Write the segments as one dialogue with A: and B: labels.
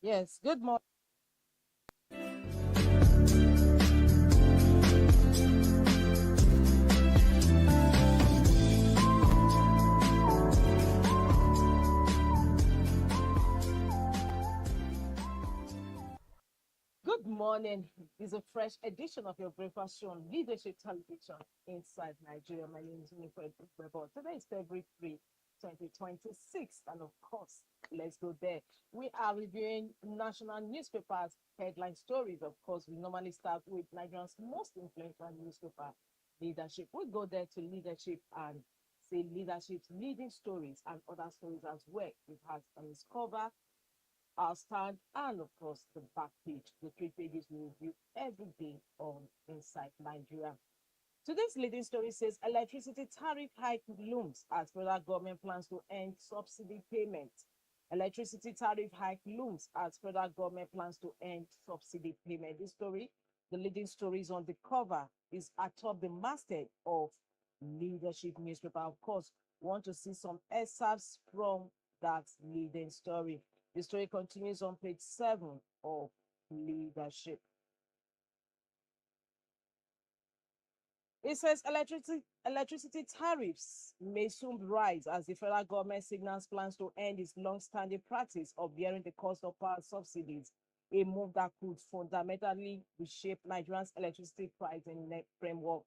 A: Yes, good morning. Good morning. It's a fresh edition of your breakfast show on Leadership Television inside Nigeria. My name is Winifred Webo. Today is February 3, 2026. And of course, let's go there. We are reviewing national newspapers, headline stories. Of course, we normally start with Nigeria's most influential newspaper, Leadership. We go there to Leadership and say Leadership's leading stories and other stories as well. It has on its cover our stand, and of course the back page. The three pages we review every day on Inside Nigeria. Today's leading story says electricity tariff hike looms as federal government plans to end subsidy payment. Electricity tariff hike looms as federal government plans to end subsidy payment. This story, the leading story is on the cover, is atop the masthead of Leadership newspaper. Of course, want to see some excerpts from that leading story. The story continues on page 7 of Leadership. It says electricity tariffs may soon rise as the federal government signals plans to end its long-standing practice of bearing the cost of power subsidies, a move that could fundamentally reshape Nigeria's electricity pricing framework.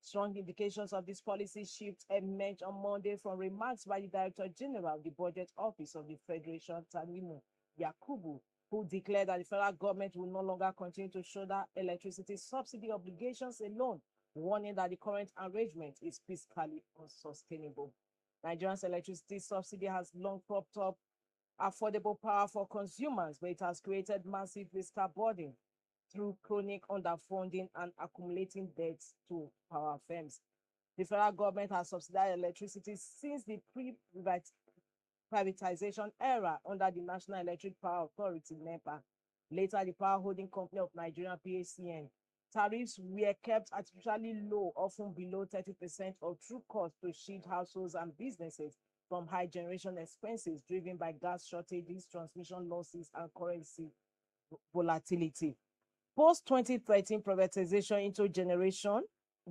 A: Strong indications of this policy shift emerged on Monday from remarks by the Director General of the Budget Office of the Federation, Tanimu Yakubu, who declared that the federal government will no longer continue to shoulder electricity subsidy obligations alone, warning that the current arrangement is fiscally unsustainable. Nigeria's electricity subsidy has long propped up affordable power for consumers, but it has created massive fiscal burden through chronic underfunding and accumulating debts to power firms. The federal government has subsidized electricity since the privatization era under the National Electric Power Authority, NEPA, later the Power Holding Company of Nigeria, PHCN. Tariffs were kept artificially low, often below 30% of true cost to shield households and businesses from high generation expenses driven by gas shortages, transmission losses, and currency volatility. Post 2013 privatization into generation,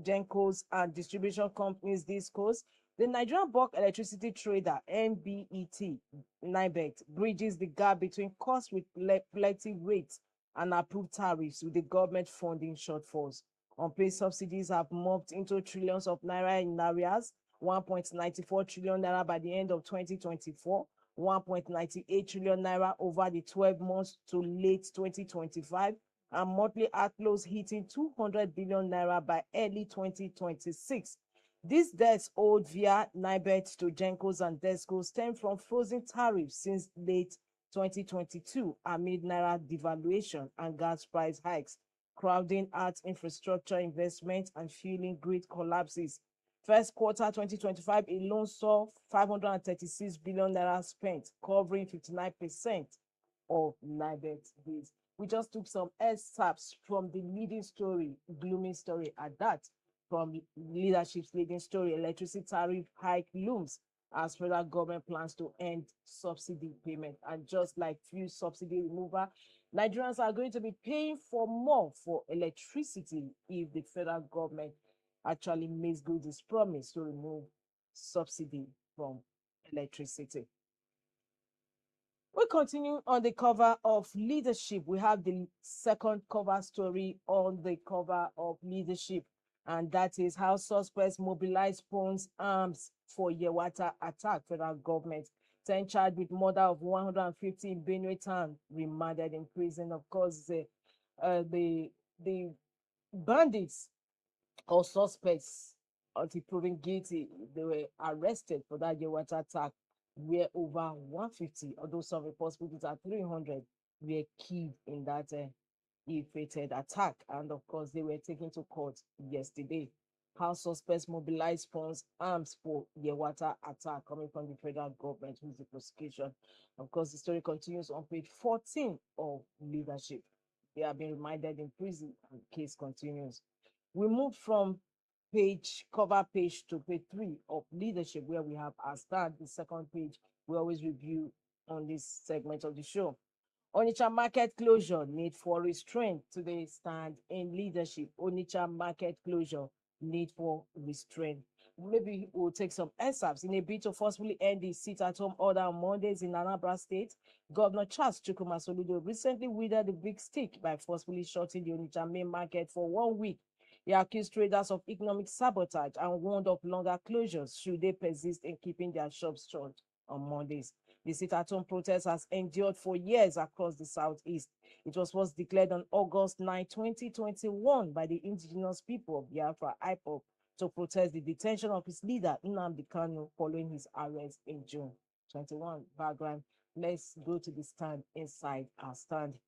A: gencos, and distribution companies, discos, the Nigerian Bulk Electricity Trader, NBET, NIBET, bridges the gap between cost reflective rates and approved tariffs with the government funding shortfalls. Unpaid subsidies have morphed into trillions of naira in arrears, 1.94 trillion naira by the end of 2024, 1.98 trillion naira over the 12 months to late 2025, and monthly outflows hitting 200 billion naira by early 2026. These debts owed via NIBET to Gencos and Descos stem from frozen tariffs since late 2022 amid naira devaluation and gas price hikes, crowding out infrastructure investment and fueling grid collapses. First quarter 2025 alone saw 536 billion naira spent, covering 59% of NIBET bills. We just took some excerpts from the leading story, gloomy story at that, from Leadership's leading story, electricity tariff hike looms as federal government plans to end subsidy payment. And just like fuel subsidy removal, Nigerians are going to be paying for more for electricity if the federal government actually makes good its promise to remove subsidy from electricity. We continue on the cover of Leadership. We have the second cover story on the cover of Leadership, and that is how suspects mobilize phones arms for Yewata attack. Federal government 10 charged with murder of 150 in Benue town, remanded in prison. Of course, the bandits or suspects, until proven guilty, they were arrested for that Yewata attack, where over 150, although some reports put it at 300, were killed in that ill-fated attack. And of course, they were taken to court yesterday. How suspects mobilized funds arms for Yewata attack, coming from the federal government, who's the prosecution. Of course, the story continues on page 14 of Leadership. They have been remanded in prison, and the case continues. We move from cover page to page 3 of Leadership, where we have our start, the second page we always review on this segment of the show. Onitsha market closure need for restraint. Today stand in leadership. Onitsha market closure need for restraint. Maybe we'll take some excerpts. In a bid to forcefully end the sit-at-home order on Mondays in Anambra State, Governor Charles Chukwuma Soludo recently withered the big stick by forcefully shutting the Onitsha main market for 1 week. He accused traders of economic sabotage and warned of longer closures should they persist in keeping their shops shut on Mondays. The sit-at-home protest has endured for years across the southeast. It was first declared on August 9, 2021 by the indigenous people of Biafra, IPOB, to protest the detention of his leader, Nnamdi Kanu, following his arrest in June 21. Background, let's go to the stand inside our stand.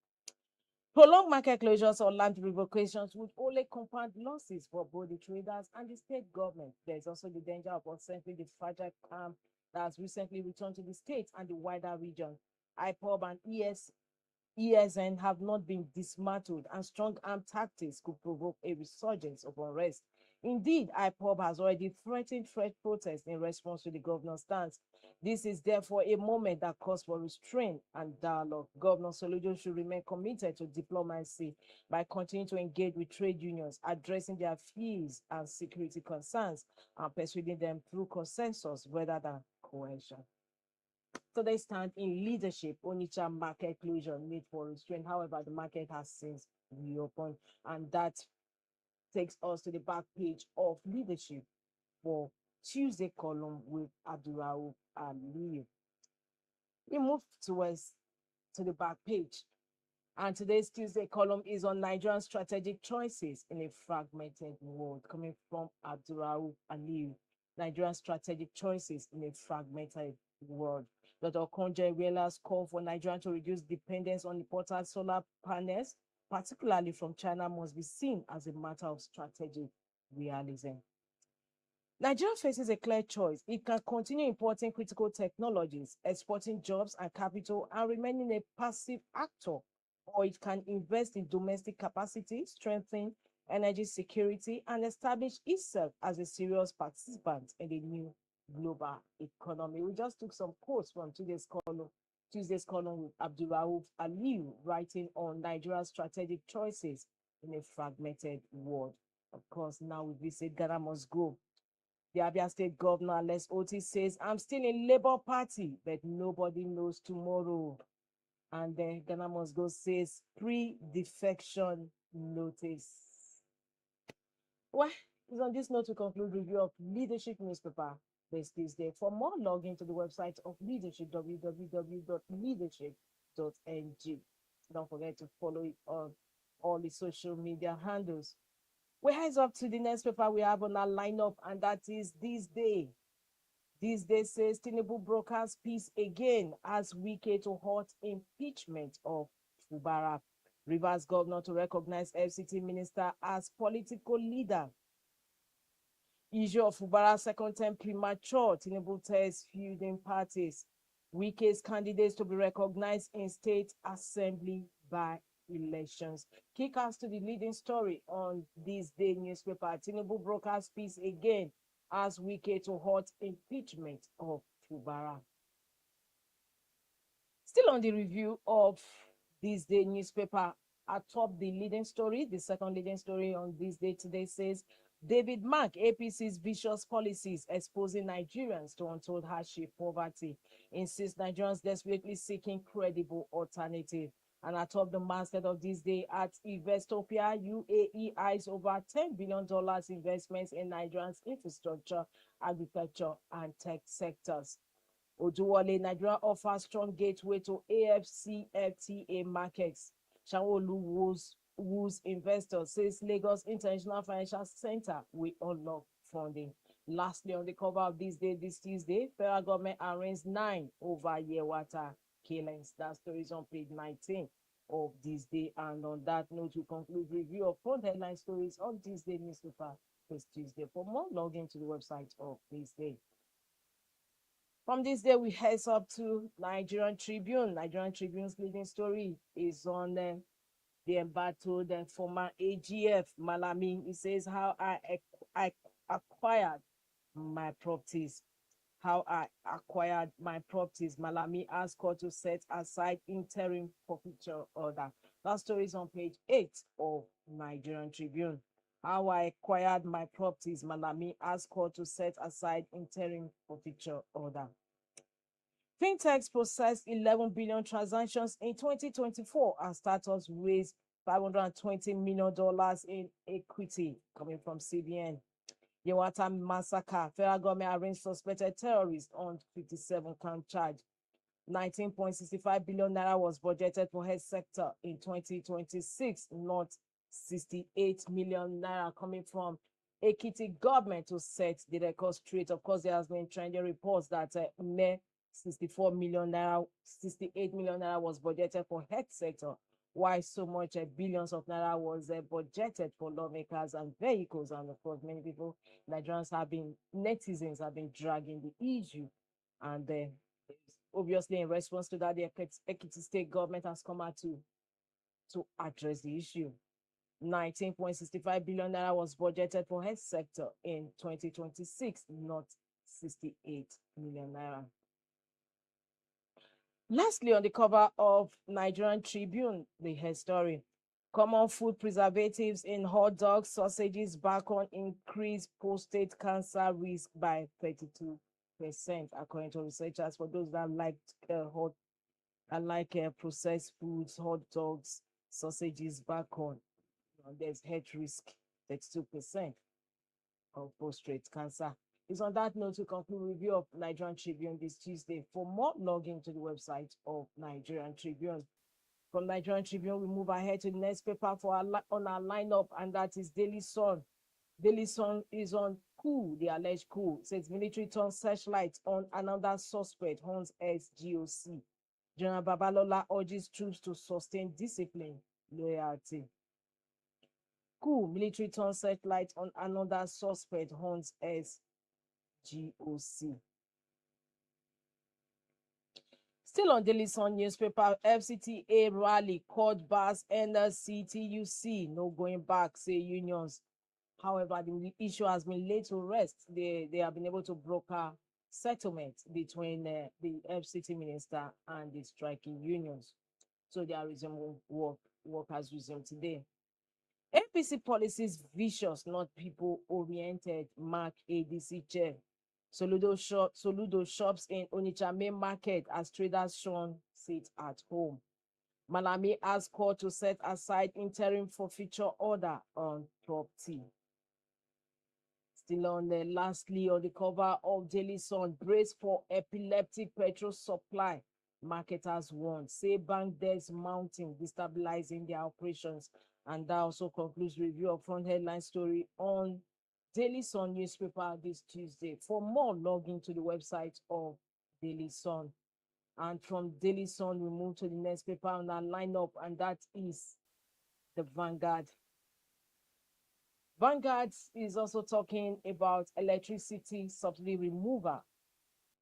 A: Prolonged market closures or land revocations would only compound losses for both the traders and the state government. There's also the danger of upsetting the fragile calm that has recently returned to the state and the wider region. IPOB and ESN have not been dismantled, and strong armed tactics could provoke a resurgence of unrest. Indeed, IPOB has already threatened fresh protests in response to the governor's stance. This is therefore a moment that calls for restraint and dialogue. Governor Soludo should remain committed to diplomacy by continuing to engage with trade unions, addressing their fears and security concerns, and persuading them through consensus rather than coercion. So they stand in leadership. Onitsha market closure need for restraint. However, the market has since reopened, and that takes us to the back page of leadership for Tuesday column with Abdurrauf Ali. We move towards to the back page, and today's Tuesday column is on Nigerian strategic choices in a fragmented world, coming from Abdurrauf Ali. Nigerian strategic choices in a fragmented world. Dr. Konja Iweala's call for Nigeria to reduce dependence on imported solar panels, particularly from China, must be seen as a matter of strategic realism. Nigeria faces a clear choice. It can continue importing critical technologies, exporting jobs and capital, and remaining a passive actor, or it can invest in domestic capacity, strengthen energy security, and establish itself as a serious participant in the new global economy. We just took some quotes from today's column with Abdurrauf Aliyu, writing on Nigeria's strategic choices in a fragmented world. Of course, now we visit Ghana must go. The Abia State Governor, Les Oti, says, I'm still in Labour Party, but nobody knows tomorrow. And then Ghana must go says, pre-defection notice. Well, it's on this note to conclude review of Leadership newspaper this Tuesday. For more, log into the website of Leadership, www.leadership.ng. Don't forget to follow it on all the social media handles. We heads up to the next paper we have on our lineup, and that is This Day. This Day says Tinubu brokers peace again as Wike to halt impeachment of Fubara. Rivers governor to recognize FCT minister as political leader. Issue of Fubara's second term premature. Tinubu tells feuding parties. Wike's candidates to be recognized in state assembly by elections. Kick us to the leading story on This Day newspaper. Tinubu brokers peace again as Wike to halt impeachment of Fubara. Still on the review of This Day newspaper, atop the leading story, the second leading story on This Day today says, David Mark, APC's vicious policies exposing Nigerians to untold hardship, poverty, insists Nigerians desperately seeking credible alternative. And atop the masthead of This Day at Investopia, UAE eyes over $10 billion investments in Nigeria's infrastructure, agriculture, and tech sectors. Ojuwole, Nigeria offers strong gateway to AFCFTA markets. Sanwo-Olu woos investors, says Lagos International Financial Center will unlock funding. Lastly, on the cover of This Day, this Tuesday, federal government arraigns 9 over Yewata killings. That story is on page 19 of This Day. And on that note, we conclude review of front headline stories on This Day newspaper this Tuesday. For more, log into the website of This Day. From This Day, we head up to Nigerian Tribune. Nigerian Tribune's leading story is on the embattled former AGF Malami. He says how I acquired my properties. how I acquired my properties. Malami asked court to set aside interim forfeiture order. That story is on page 8 of Nigerian Tribune. How I acquired my properties. Malami asked court to set aside interim forfeiture order. Fintechs processed 11 billion transactions in 2024 as startups raised $520 million in equity coming from CBN. Yewata massacre. Federal government arraigned suspected terrorists on 57-count charge. 19.65 billion naira was budgeted for health sector in 2026, not 68 million naira coming from Ekiti government to set the record straight. Of course, there has been trending reports that mere 64 million naira, 68 million naira was budgeted for health sector, why so much billions of naira was budgeted for lawmakers and vehicles. And of course, many people, netizens have been dragging the issue. And obviously, in response to that, the Ekiti state government has come out to address the issue. 19.65 billion naira was budgeted for health sector in 2026, not 68 million naira. Lastly, on the cover of Nigerian Tribune, the health story. Common food preservatives in hot dogs, sausages back on increased prostate cancer risk by 32%, according to researchers. For those that like processed foods, hot dogs, sausages back on, there's health risk 32% of prostate cancer. It's on that note to conclude review of Nigerian Tribune this Tuesday. For more, log into the website of Nigerian Tribune. From Nigerian Tribune, we move ahead to the next paper on our lineup, and that is Daily Sun. Daily Sun is on coup, the alleged coup. It says military turns searchlight on another suspect, Horns SGOC. General Babalola urges troops to sustain discipline, loyalty. Coup, military turns searchlight on another suspect, Horns SGOC. Still on Daily Sun newspaper, FCTA rally, court bars, NLCTUC, no going back, say unions. However, the issue has been laid to rest. They have been able to broker settlement between the FCT minister and the striking unions. So they are resuming work. Work has resumed today. APC policies vicious, not people-oriented, mark ADC chair. Soludo shops in Onitsha main market as traders shown sit at home. Malami asked court to set aside interim forfeiture order on property. Still on lastly, on the cover of Daily Sun, brace for epileptic petrol supply. Marketers warn, say bank debts mounting, destabilizing their operations. And that also concludes review of front headline story on Daily Sun newspaper this Tuesday. For more, log into the website of Daily Sun. And from Daily Sun, we move to the next paper on our lineup, and that is the Vanguard. Vanguard is also talking about electricity subsidy removal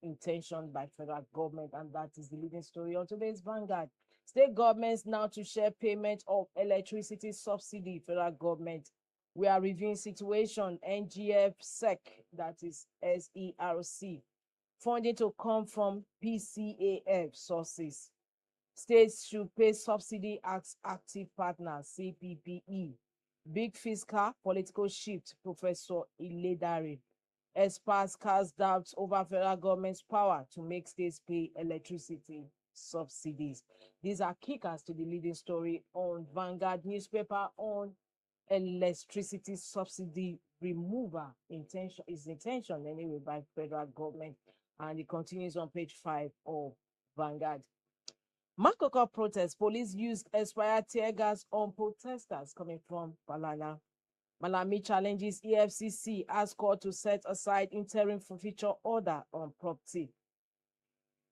A: intention by federal government, and that is the leading story on today's Vanguard. State governments now to share payment of electricity subsidy. Federal government, we are reviewing situation. NGF SEC, that is SERC, funding to come from PCAF sources. States should pay subsidy as active partners, CPPE. Big fiscal political shift, Professor Iledare. Experts cast doubts over federal government's power to make states pay electricity subsidies. These are kickers to the leading story on Vanguard newspaper on electricity subsidy removal. Intention anyway by federal government, and it continues on page 5 of Vanguard. Makoko protest, police used expired tear gas on protesters coming from Balana. Malami challenges EFCC, asks court to set aside interim forfeiture order on property.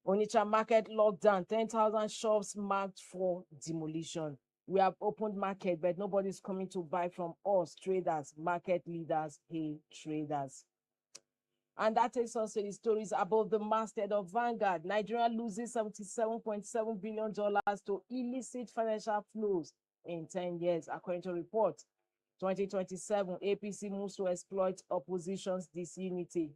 A: Onitsha market lockdown, 10,000 shops marked for demolition. We have opened market, but nobody's coming to buy from us, traders, market leaders, hey traders. And that takes us to the stories above the masthead of Vanguard. Nigeria loses $77.7 billion to illicit financial flows in 10 years, according to report. 2027, APC moves to exploit opposition's disunity.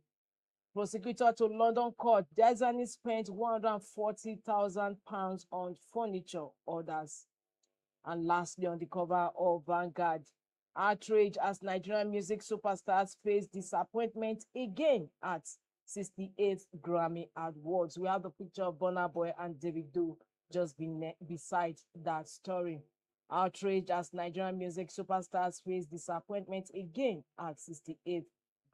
A: Prosecutor to London court, Desani spent £140,000 on furniture orders. And lastly, on the cover of Vanguard, outrage as Nigerian music superstars face disappointment again at 68th Grammy Awards. We have the picture of Burna Boy and Davido just beside that story. Outrage as Nigerian music superstars face disappointment again at 68th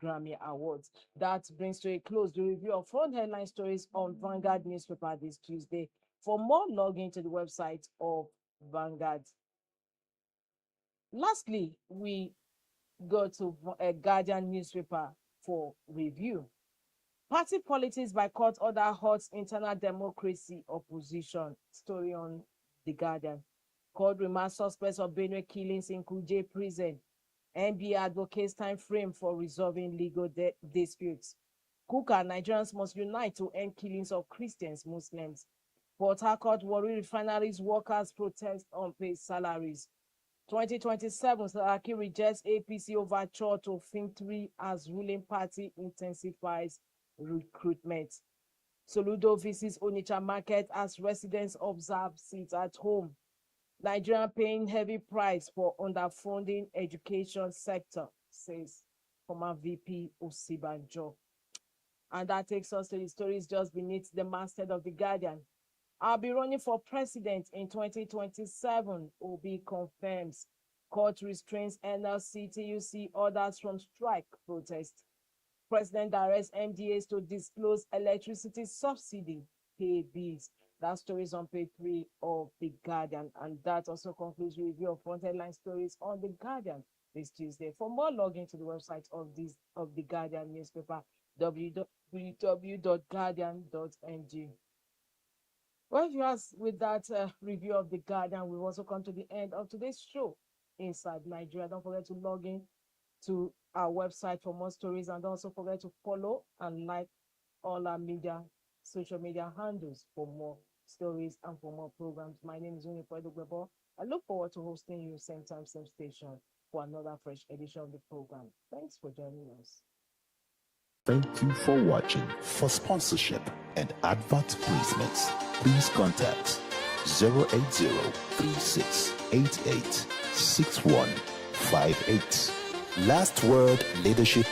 A: Grammy Awards. That brings to a close the review of front headline stories on Vanguard newspaper this Tuesday. For more, log into the website of Vanguard. Lastly, we go to a Guardian newspaper for review. Party politics by court order hurts internal democracy, opposition. Story on the Guardian. Court remands suspects of Benue killings in Kuje prison. NBA advocates time frame for resolving legal disputes. Kuka, Nigerians must unite to end killings of Christians, Muslims. Port Harcourt, Warri Refineries workers protest unpaid salaries. 2027, Saraki rejects APC overture to Think3 as ruling party intensifies recruitment. Soludo visits Onitsha market as residents observe sit at home. Nigeria paying heavy price for underfunding education sector, says former VP Osibanjo. And that takes us to the stories just beneath the masthead of the Guardian. I'll be running for president in 2027, Obi confirms. Court restrains NLC TUC orders from strike protest. President directs MDAs to disclose electricity subsidy pay bills. That story is on page 3 of the Guardian, and that also concludes the review of front headline stories on the Guardian this Tuesday. For more, log into the website of the Guardian newspaper, www.guardian.ng. Well, viewers, with that review of the Guardian, we've also come to the end of today's show inside Nigeria. Don't forget to log in to our website for more stories, and don't also forget to follow and like all our social media handles for more stories and for more programs. My name is Unifoedo Gbebo. I look forward to hosting you same time, same station for another fresh edition of the program. Thanks for joining us.
B: Thank you for watching. For sponsorship and advert placements, please contact 080-3688-6158. Last Word Leadership